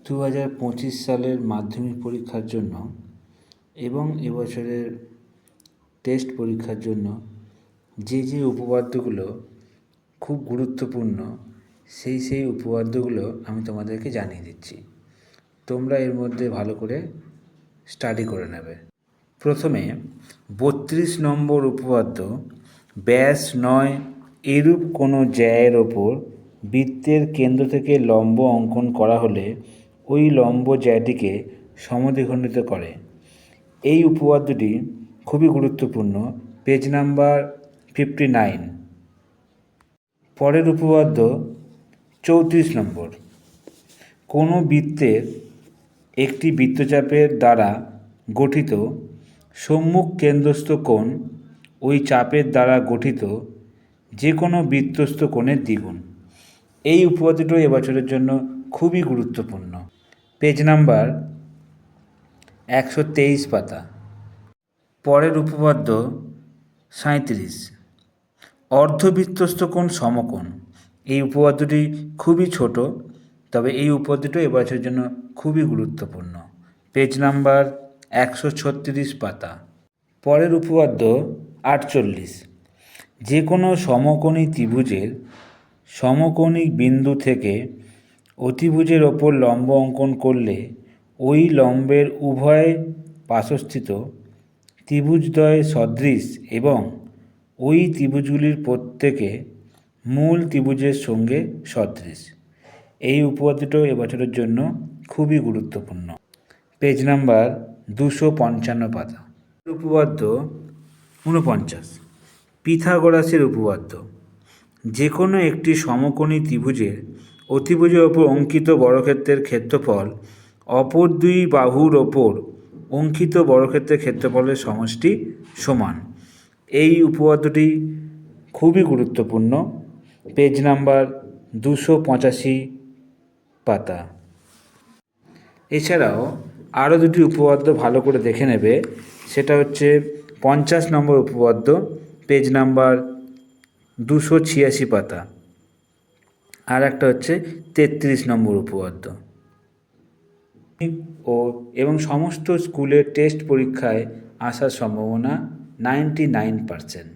2025 সালের মাধ্যমিক পরীক্ষার জন্য এবং এবছরের টেস্ট পরীক্ষার জন্য যে উপপাদ্যগুলো খুব গুরুত্বপূর্ণ সেই উপপাদ্যগুলো আমি তোমাদেরকে জানিয়ে দিচ্ছি। তোমরা এর মধ্যে ভালো করে স্টাডি করে নেবে। প্রথমে 32 নম্বর উপপাদ্য, ব্যাস নয় এরূপ কোনো জ্যায়ের ওপর বৃত্তের কেন্দ্র থেকে লম্ব অঙ্কন করা হলে ওই লম্ব জ্যাটিকে সমদ্বিখণ্ডিত করে। এই উপপাদ্যটি খুবই গুরুত্বপূর্ণ, পেজ নাম্বার 59। পরের উপপাদ্য 34 নম্বর, কোনো বৃত্তের একটি বৃত্তচাপের দ্বারা গঠিত সম্মুখ কেন্দ্রস্থ কোণ ওই চাপের দ্বারা গঠিত যে কোনো বৃত্তস্থ কোণের দ্বিগুণ। এই উপপাদ্যটি এবছরের জন্য খুবই গুরুত্বপূর্ণ, পেজ নাম্বার 123 পাতা। পরের উপপাদ্য 37, অর্ধবৃত্তস্থ কোণ সমকোণ। এই উপপাদ্যটি খুবই ছোট, তবে এই উপপাদ্যটি এবছরের জন্য খুবই গুরুত্বপূর্ণ, পেজ নাম্বার 136 পাতা। পরের উপপাদ্য 48, যে কোনো সমকোণী ত্রিভুজের সমকোণিক বিন্দু থেকে অতিভুজের ওপর লম্ব অঙ্কন করলে ওই লম্বের উভয় পার্শ্বস্থিত ত্রিভুজদ্বয় সদৃশ এবং ওই ত্রিভুজগুলির প্রত্যেকে মূল ত্রিভুজের সঙ্গে সদৃশ। এই উপপাদ্যটি এবছরের জন্য খুবই গুরুত্বপূর্ণ, পেজ নাম্বার 255 পাতা। উপপাদ্য 49, পিথাগোরাসের উপপাদ্য। যে কোনো একটি সমকোণী ত্রিভুজের অতিভুজের ওপর অঙ্কিত বর্গক্ষেত্রের ক্ষেত্রফল অপর দুই বাহুর ওপর অঙ্কিত বর্গক্ষেত্রের ক্ষেত্রফলের সমষ্টি সমান। এই উপপাদ্যটি খুবই গুরুত্বপূর্ণ, পেজ নাম্বার 285 পাতা। এছাড়াও আরও দুটি উপপাদ্য ভালো করে দেখে নেবে, সেটা হচ্ছে 50 নম্বর উপপাদ্য, পেজ নাম্বার 286 পাতা, আর একটা হচ্ছে 33 নম্বর উপপাদ্য। এবং সমস্ত স্কুলের টেস্ট পরীক্ষায় আসার সম্ভাবনা 99%।